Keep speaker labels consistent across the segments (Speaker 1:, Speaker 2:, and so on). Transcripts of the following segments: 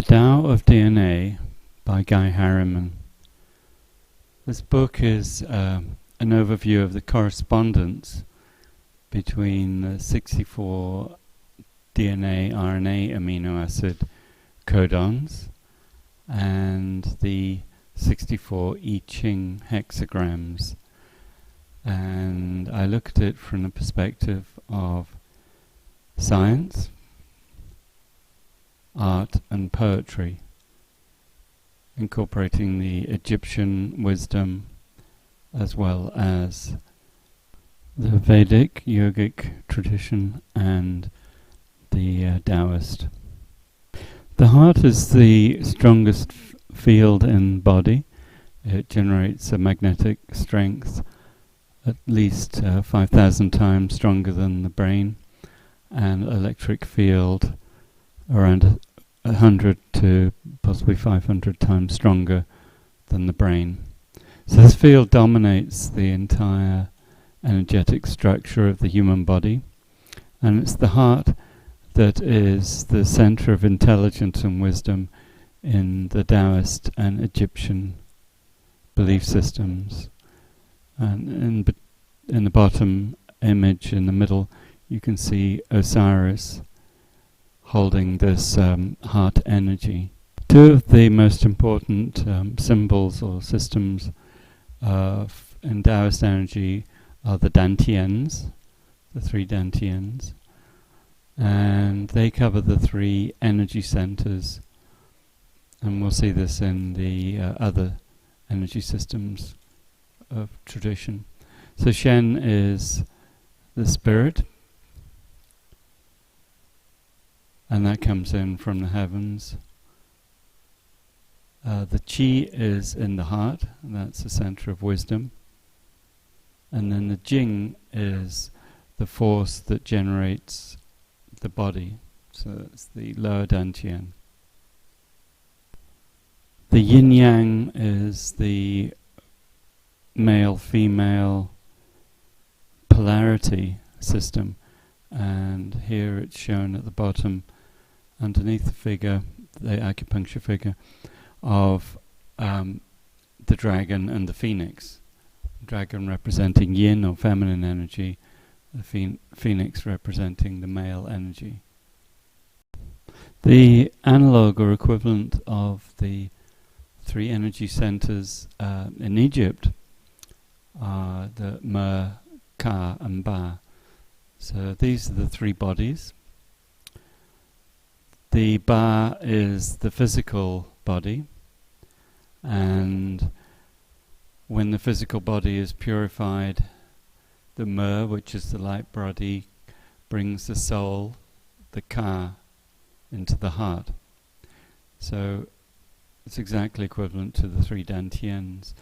Speaker 1: The Tao of DNA by Guy Harriman. This book is an overview of the correspondence between the 64 DNA RNA amino acid codons and the 64 I Ching hexagrams. And I look at it from the perspective of science, art and poetry, incorporating the Egyptian wisdom as well as the Vedic yogic tradition and the Taoist. The heart is the strongest field in body. It generates a magnetic strength at least 5,000 times stronger than the brain, and electric field around 100 to possibly 500 times stronger than the brain. So this field dominates the entire energetic structure of the human body, and it's the heart that is the center of intelligence and wisdom in the Taoist and Egyptian belief systems. And in the bottom image in the middle you can see Osiris holding this heart energy. Two of the most important symbols or systems in Taoist energy are the dantians, the three dantians, and they cover the three energy centers, and we'll see this in the other energy systems of tradition. So Shen is the spirit, and that comes in from the heavens. The Qi is in the heart, and that's the center of wisdom. And then the Jing is the force that generates the body, so it's the lower dantian. The yin-yang is the male-female polarity system, and here it's shown at the bottom underneath the figure, the acupuncture figure of the dragon and the phoenix. Dragon representing yin or feminine energy, the phoenix representing the male energy. The analog or equivalent of the three energy centers in Egypt are the Me, Ka and Ba. So these are the three bodies. The Ba is the physical body, and when the physical body is purified, the Me, which is the light body, brings the soul, the Ka, into the heart. So it's exactly equivalent to the three dantians.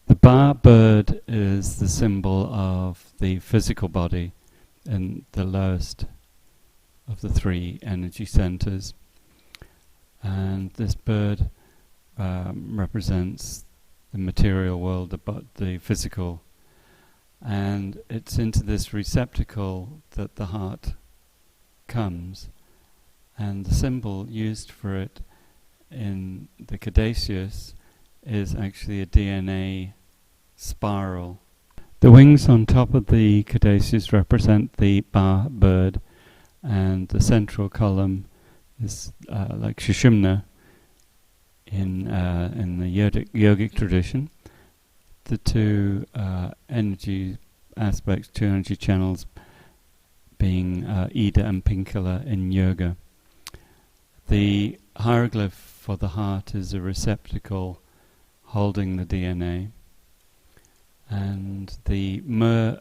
Speaker 1: The Ba bird is the symbol of the physical body and the lowest of the three energy centers, and this bird represents the material world, the physical, and it's into this receptacle that the heart comes, and the symbol used for it in the caduceus is actually a DNA spiral. The wings on top of the caduceus represent the Ba bird, and the central column is like Sushumna in the yogic tradition. The two energy aspects, two energy channels being Ida and Pingala in yoga. The hieroglyph for the heart is a receptacle holding the DNA, and the Me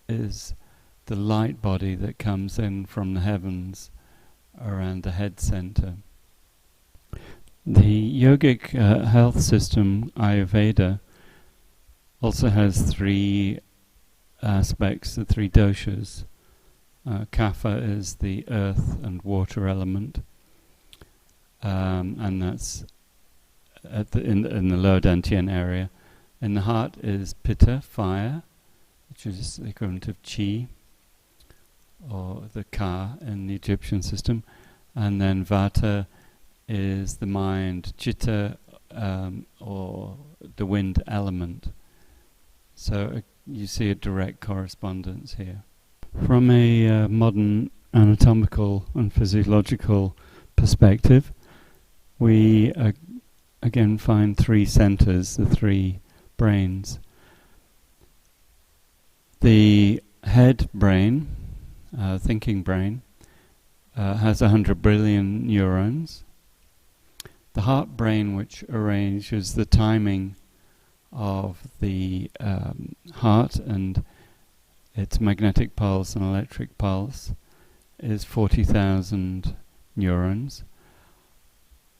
Speaker 1: is the light body that comes in from the heavens around the head center. The yogic health system, Ayurveda, also has three aspects, the three doshas. Kapha is the earth and water element, and that's in the lower dantian area. In the heart is Pitta, fire, which is the equivalent of Qi, or the Ka in the Egyptian system, and then Vata is the mind, chitta, or the wind element. So you see a direct correspondence here. From a modern anatomical and physiological perspective, we again find three centers, the three brains. The head brain, thinking brain, has 100 billion neurons. The heart brain, which arranges the timing of the heart and its magnetic pulse and electric pulse, is 40,000 neurons.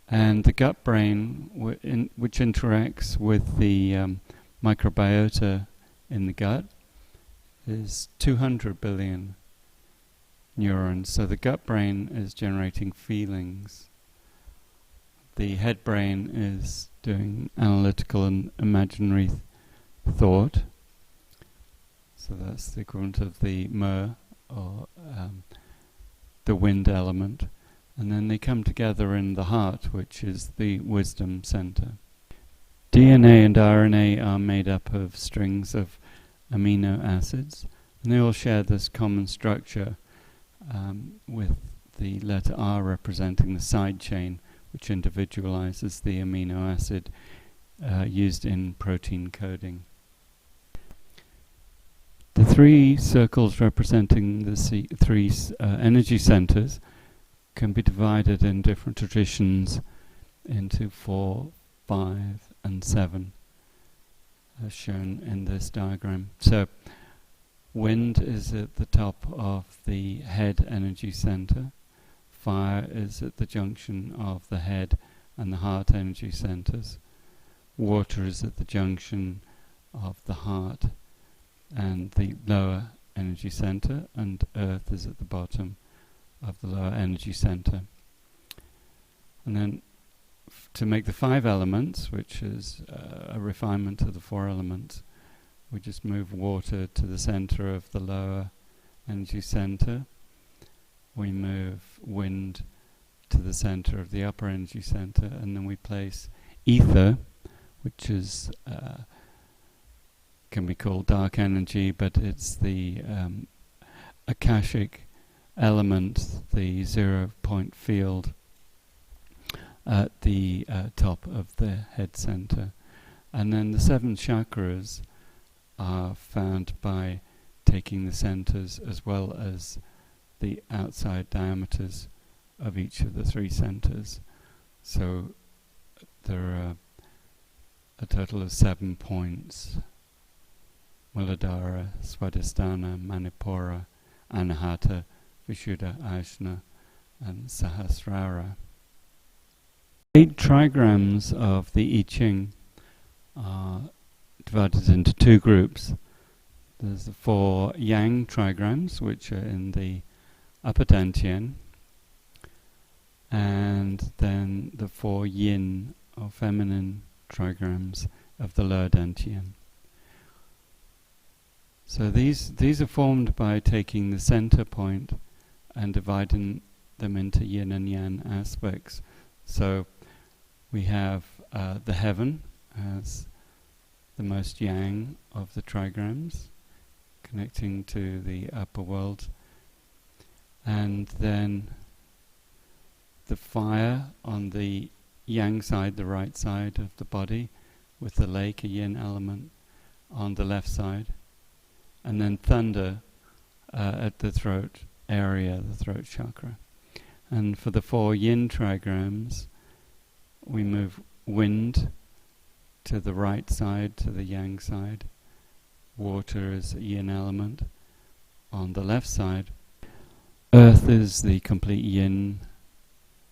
Speaker 1: And the gut brain, which interacts with the microbiota in the gut, is 200 billion neurons. So the gut brain is generating feelings. The head brain is doing analytical and imaginary thought. So that's the equivalent of the mer, or the wind element. And then they come together in the heart, which is the wisdom center. DNA and RNA are made up of strings of amino acids, and they all share this common structure, with the letter R representing the side chain, which individualizes the amino acid used in protein coding. The three circles representing the three energy centers can be divided in different traditions into 4, 5, and 7, as shown in this diagram. So wind is at the top of the head energy center. Fire is at the junction of the head and the heart energy centers. Water is at the junction of the heart and the lower energy center, and earth is at the bottom of the lower energy center. And then to make the 5 elements, which is a refinement of the 4 elements, we just move water to the center of the lower energy center. We move wind to the center of the upper energy center, and then we place ether, which is can be called dark energy, but it's the akashic element, the 0-point field at the top of the head center. And then the 7 chakras are found by taking the centers as well as the outside diameters of each of the 3 centers. So there are a total of 7 points: Muladhara, Swadhisthana, Manipura, Anahata, Vishuddha, Ajna, and Sahasrara. 8 trigrams of the I Ching are divided into 2 groups. There's the 4 yang trigrams, which are in the upper dantian, and then the 4 yin, or feminine, trigrams of the lower dantian. So these are formed by taking the center point and dividing them into yin and yang aspects. So we have the heaven as the most yang of the trigrams, connecting to the upper world, and then the fire on the yang side, the right side of the body, with the lake, a yin element, on the left side, and then thunder at the throat area, the throat chakra. And for the 4 yin trigrams, we move wind to the right side, to the yang side. Water is a yin element on the left side. Earth is the complete yin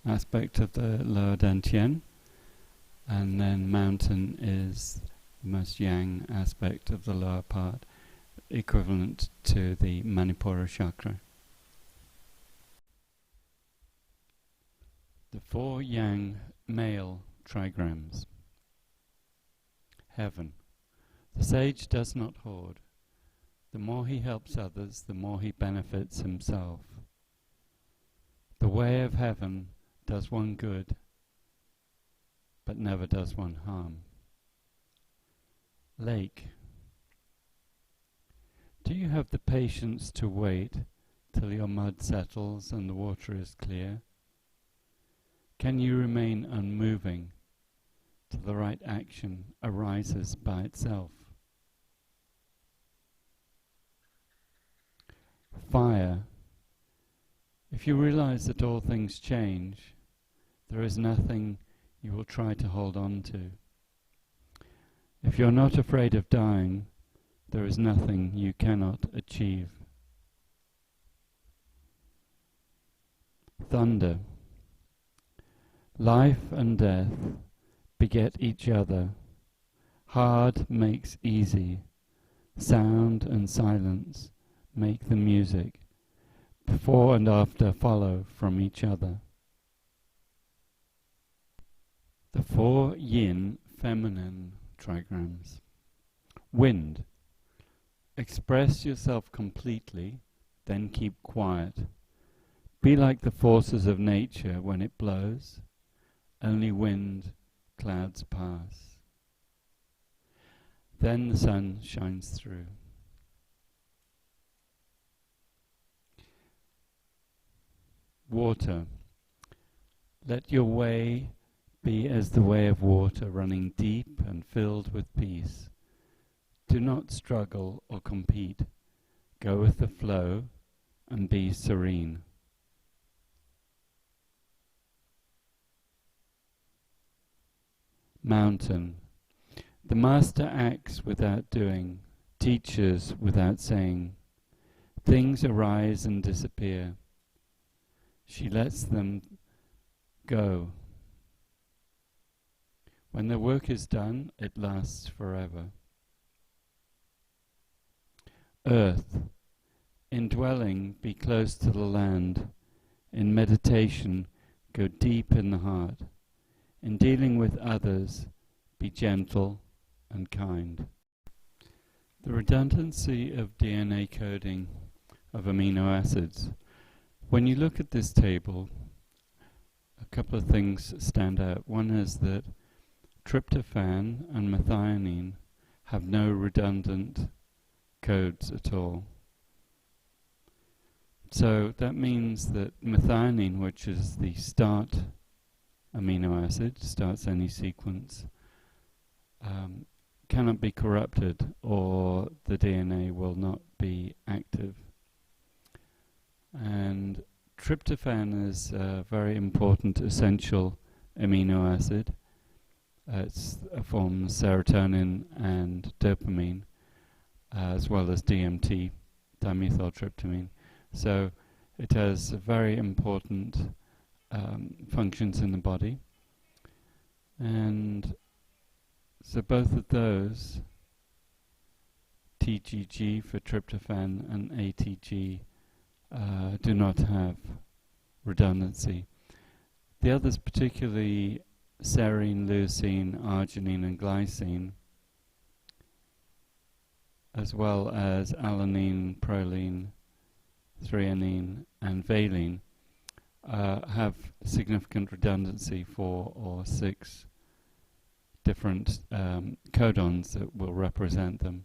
Speaker 1: aspect of the lower dantian, and then mountain is the most yang aspect of the lower part, equivalent to the Manipura chakra. The 4 yang male trigrams. Heaven. The sage does not hoard. The more he helps others, the more he benefits himself. The way of heaven does one good but never does one harm. Lake. Do you have the patience to wait till your mud settles and the water is clear? Can you remain unmoving till the right action arises by itself? Fire. If you realize that all things change, there is nothing you will try to hold on to. If you're not afraid of dying, there is nothing you cannot achieve. Thunder. Life and death beget each other. Hard makes easy. Sound and silence make the music. Before and after follow from each other. The 4 yin feminine trigrams. Wind. Express yourself completely, then keep quiet. Be like the forces of nature when it blows. Only wind, clouds pass. Then the sun shines through. Water. Let your way be as the way of water, running deep and filled with peace. Do not struggle or compete. Go with the flow and be serene. Mountain. The master acts without doing, teaches without saying. Things arise and disappear. She lets them go. When the work is done, it lasts forever. Earth. In dwelling, be close to the land. In meditation, go deep in the heart. In dealing with others, be gentle and kind. The redundancy of DNA coding of amino acids. When you look at this table, a couple of things stand out. One is that tryptophan and methionine have no redundant codes at all. So that means that methionine, which is the start amino acid, starts any sequence, cannot be corrupted or the DNA will not be active. And tryptophan is a very important essential amino acid. It forms serotonin and dopamine, as well as DMT, dimethyltryptamine. So it has very important functions in the body. And so both of those, TGG for tryptophan and ATG, do not have redundancy. The others, particularly serine, leucine, arginine and glycine, as well as alanine, proline, threonine and valine, have significant redundancy, 4 or 6 different codons that will represent them.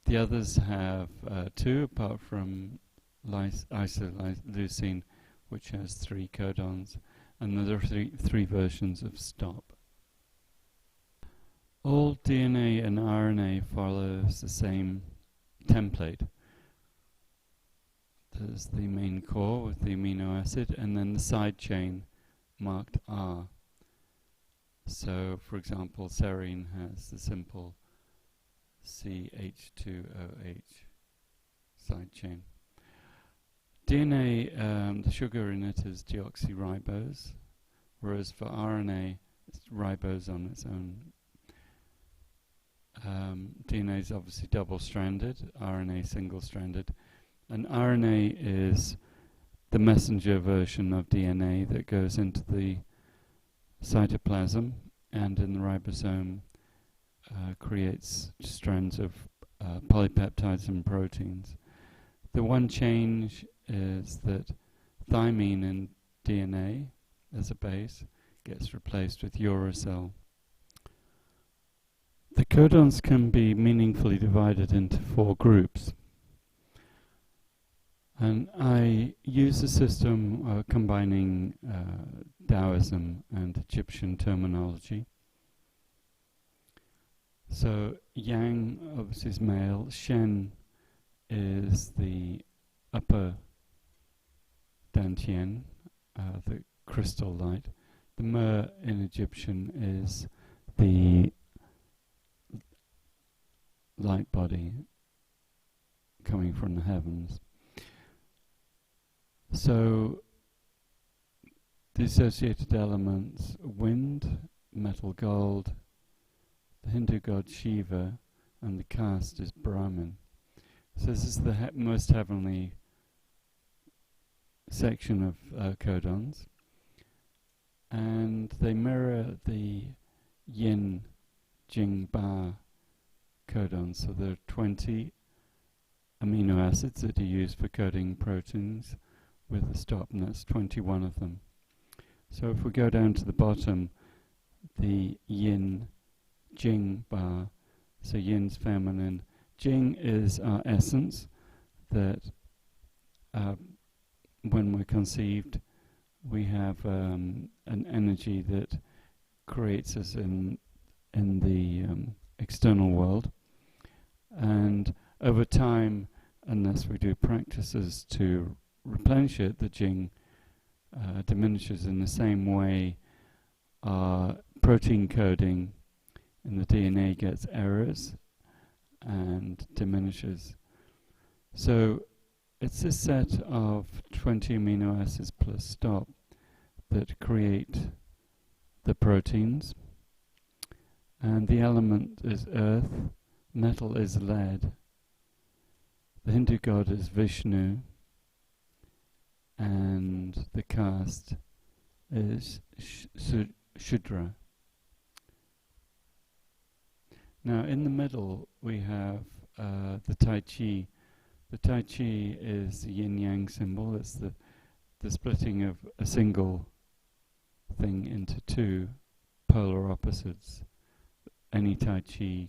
Speaker 1: The others have 2, apart from isoleucine, which has 3 codons, and there are three versions of stop. All DNA and RNA follows the same template. There's the main core with the amino acid, and then the side chain marked R. So, for example, serine has the simple CH2OH side chain. DNA, the sugar in it is deoxyribose, whereas for RNA, it's ribose on its own. DNA is obviously double-stranded, RNA single-stranded, and RNA is the messenger version of DNA that goes into the cytoplasm and in the ribosome creates strands of polypeptides and proteins. The one change is that thymine in DNA as a base gets replaced with uracil. The codons can be meaningfully divided into 4 groups. And I use a system combining Taoism and Egyptian terminology. So Yang obviously is male, Shen is the upper Dantian, the crystal light. The Mer in Egyptian is the light body coming from the heavens. So the associated elements: wind, metal gold, the Hindu god Shiva, and the caste is Brahmin. So this is the most heavenly section of codons, and they mirror the yin, jing, ba codons. So there are 20 amino acids that are used for coding proteins with a stop, and that's 21 of them. So if we go down to the bottom, the yin, jing, ba, so yin's feminine, jing is our essence, that when we're conceived we have an energy that creates us in the external world, and over time, unless we do practices to replenish it, the jing diminishes. In the same way, our protein coding in the DNA gets errors and diminishes. So it's this set of 20 amino acids plus stop that create the proteins, and the element is earth, metal is lead, the Hindu god is Vishnu, and the caste is Shudra. Now in the middle we have the Tai Chi. The Tai Chi is the yin-yang symbol. It's the splitting of a single thing into 2 polar opposites. Any Tai Chi,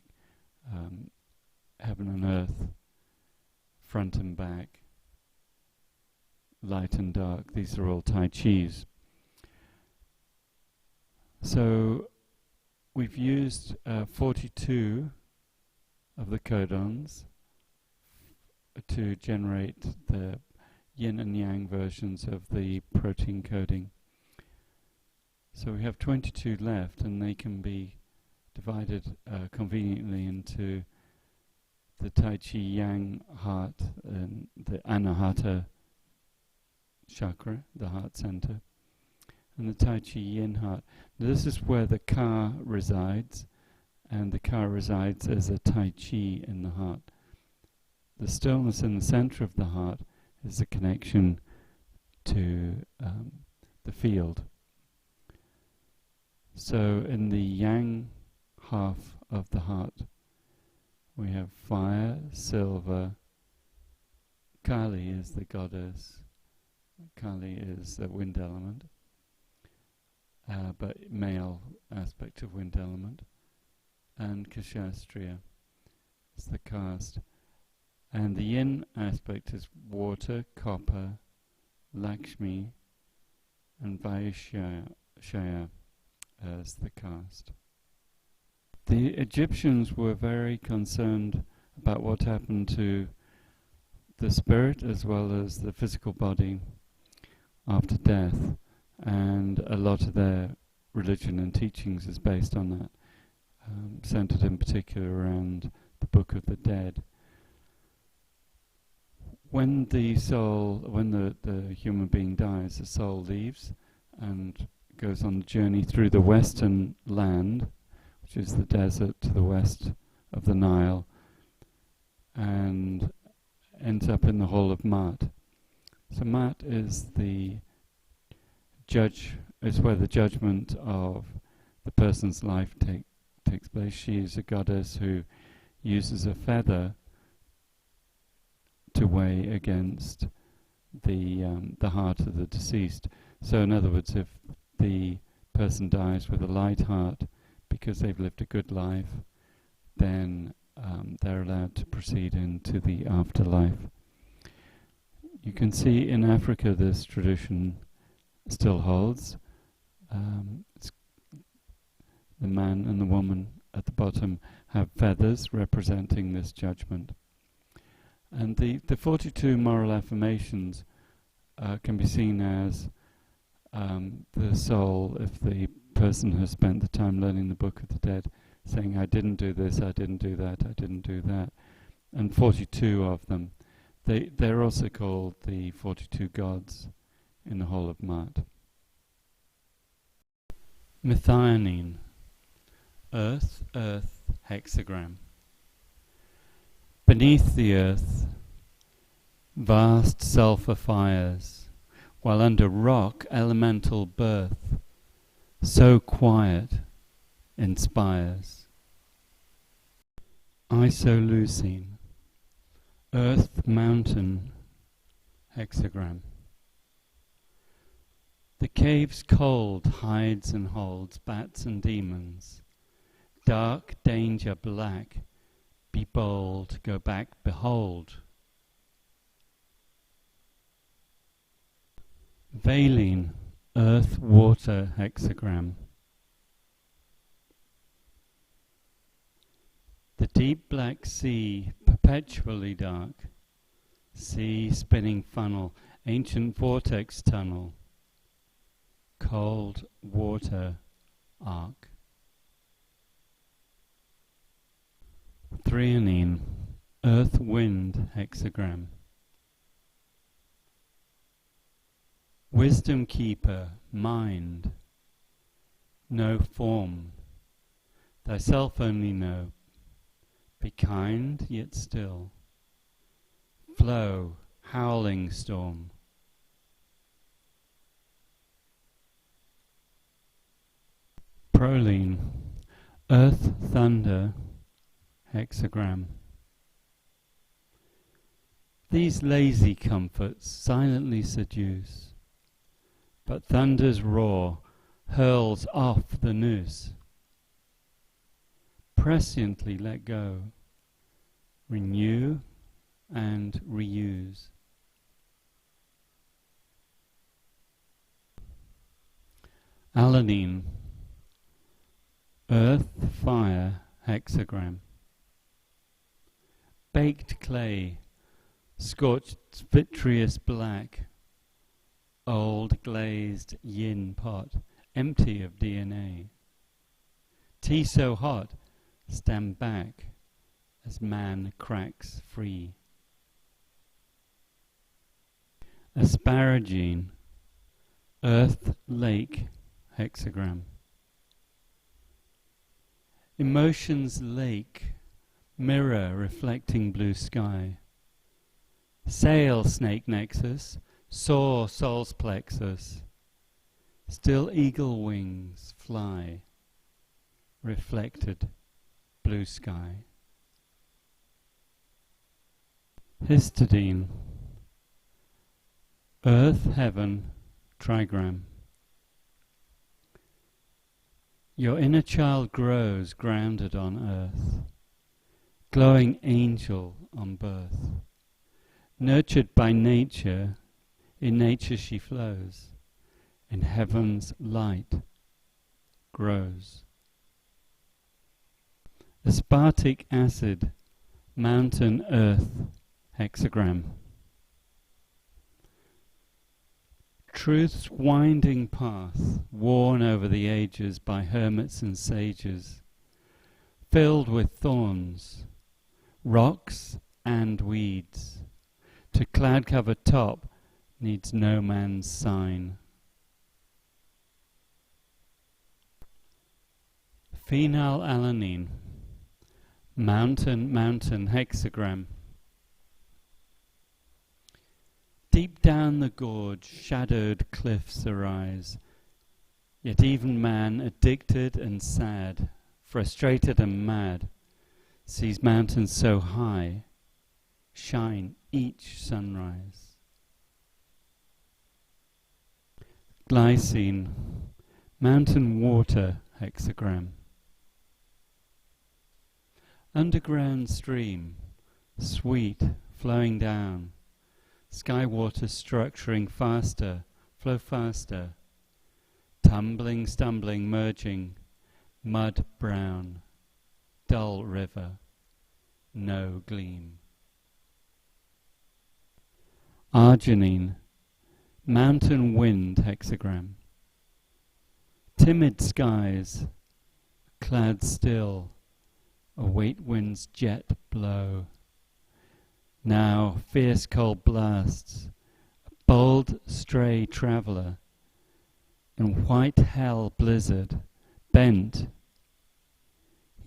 Speaker 1: heaven and earth, front and back, light and dark, these are all Tai Chis. So we've used 42 of the codons to generate the yin and yang versions of the protein coding. So we have 22 left, and they can be divided conveniently into the Tai Chi Yang heart and the Anahata chakra, the heart center, and the Tai Chi Yin heart. Now this is where the Ka resides, and the Ka resides as a Tai Chi in the heart. The stillness in the center of the heart is the connection to the field. So in the Yang half of the heart we have fire, silver. Kali is the goddess. Kali is the wind element, but male aspect of wind element. And Kshastriya is the caste. And the yin aspect is water, copper, Lakshmi, and Vaishya as the caste. The Egyptians were very concerned about what happened to the spirit as well as the physical body after death, and a lot of their religion and teachings is based on that, centered in particular around the Book of the Dead. When the soul, when the human being dies, the soul leaves and goes on the journey through the western land, which is the desert to the west of the Nile, and ends up in the Hall of Ma'at. So Ma'at is the judge, is where the judgment of the person's life takes place. She is a goddess who uses a feather to weigh against the heart of the deceased. So in other words, if the person dies with a light heart because they've lived a good life, then they're allowed to proceed into the afterlife. You can see in Africa this tradition still holds. The man and the woman at the bottom have feathers representing this judgment. And the 42 moral affirmations can be seen as the soul, if the person has spent the time learning the Book of the Dead, saying, I didn't do this, I didn't do that, I didn't do that. And 42 of them. They're also called the 42 gods in the whole of Ma'at. Methionine. Earth, earth, hexagram. Beneath the earth, vast sulphur fires, while under rock elemental birth, so quiet, inspires. Isoleucine. Earth, mountain, hexagram. The cave's cold hides and holds bats and demons. Dark danger black, be bold, go back, behold. Valine, earth, water, hexagram. The deep black sea, perpetually dark. Sea spinning funnel, ancient vortex tunnel. Cold water arc. Threonine, earth, wind, hexagram. Wisdom keeper, mind. No form. Thyself only know. Be kind, yet still. Flow, howling storm. Proline, earth, thunder, hexagram. These lazy comforts silently seduce, but thunder's roar hurls off the noose. Presciently let go, renew and reuse. Alanine, earth, fire, hexagram. Baked clay, scorched vitreous black, old glazed yin pot, empty of DNA. Tea so hot, stand back as man cracks free. Asparagine, earth, lake, hexagram. Emotions lake, mirror reflecting blue sky. Sail, snake nexus, soar, soul's plexus. Still eagle wings fly, reflected blue sky. Histidine, earth, heaven, trigram. Your inner child grows grounded on earth, glowing angel on birth. Nurtured by nature, in nature she flows, in heaven's light grows. Aspartic acid, mountain earth, hexagram. Truth's winding path, worn over the ages by hermits and sages, filled with thorns, rocks and weeds. To cloud-covered top needs no man's sign. Phenylalanine, mountain, mountain, hexagram. Deep down the gorge, shadowed cliffs arise, yet even man, addicted and sad, frustrated and mad, sees mountains so high, shine each sunrise. Glycine, Mountain water hexagram. Underground stream, sweet, flowing down. Sky water structuring faster, flow faster. Tumbling, stumbling, merging, mud brown. Dull river, no gleam. Arginine, mountain wind hexagram. Timid skies, clad still, await wind's jet blow. Now fierce cold blasts, a bold stray traveller, in white hell blizzard, bent,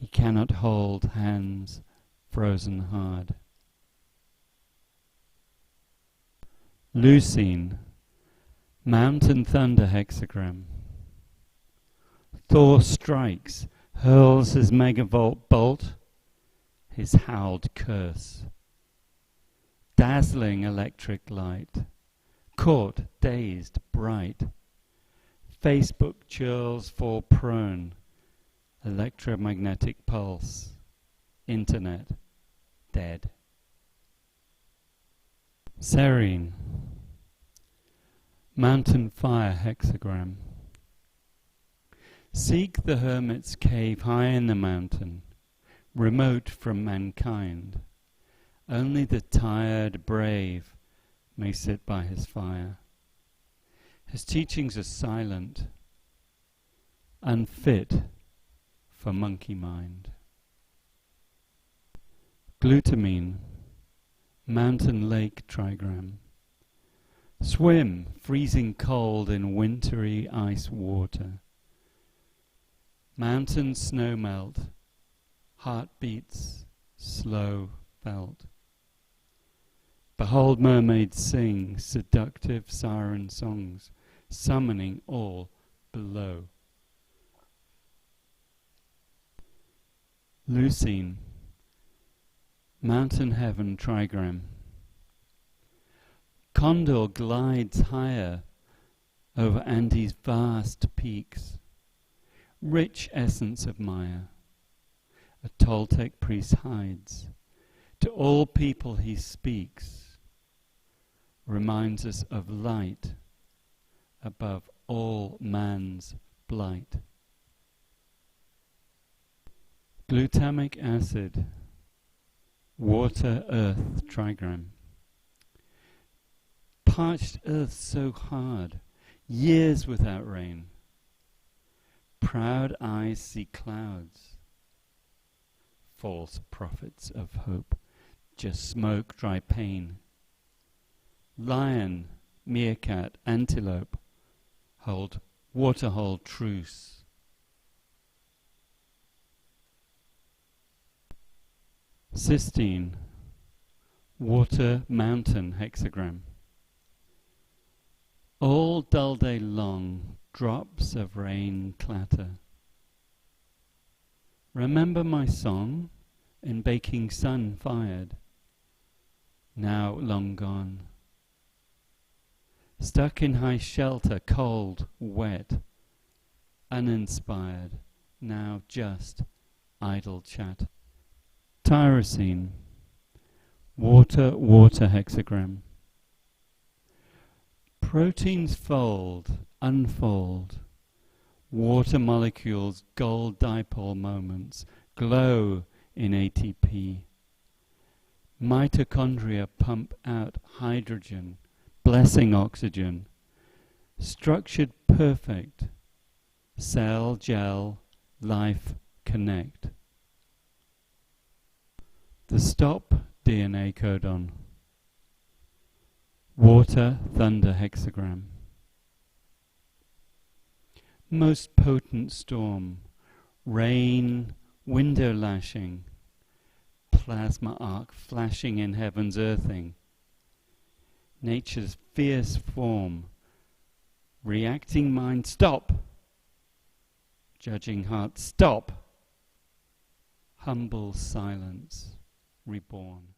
Speaker 1: he cannot hold hands frozen hard. Leucine, mountain thunder hexagram. Thor strikes, hurls his megavolt bolt, his howled curse. Dazzling electric light, caught, dazed, bright. Facebook churls fall prone, electromagnetic pulse, internet, dead. Serene, mountain fire hexagram. Seek the hermit's cave high in the mountain, remote from mankind. Only the tired brave may sit by his fire. His teachings are silent, unfit for monkey mind. Glutamine, mountain lake trigram. Swim, freezing cold in wintry ice water. Mountain snow melt, heartbeats slow felt. Behold mermaids sing seductive siren songs, summoning all below. Leucine, mountain heaven trigram. Condor glides higher over Andes' vast peaks. Rich essence of Maya, a Toltec priest hides. To all people he speaks, reminds us of light above all man's blight. Glutamic acid, water earth trigram. Parched earth so hard, years without rain. Proud eyes see clouds, false prophets of hope, just smoke, dry pain. Lion, meerkat, antelope, hold waterhole truce. Cystine, water mountain hexagram. All dull day long, drops of rain clatter. Remember my song, in baking sun fired, now long gone. Stuck in high shelter, cold, wet, uninspired, now just idle chat. Tyrosine, water hexagram. Proteins fold, unfold, water molecules, gold dipole moments, glow in ATP. Mitochondria pump out hydrogen, blessing oxygen. Structured perfect, cell, gel, life, connect. The stop DNA codon. Water thunder hexagram. Most potent storm, rain, window lashing, plasma arc flashing in heaven's earthing. Nature's fierce form, reacting mind, stop. Judging heart, stop. Humble silence, reborn.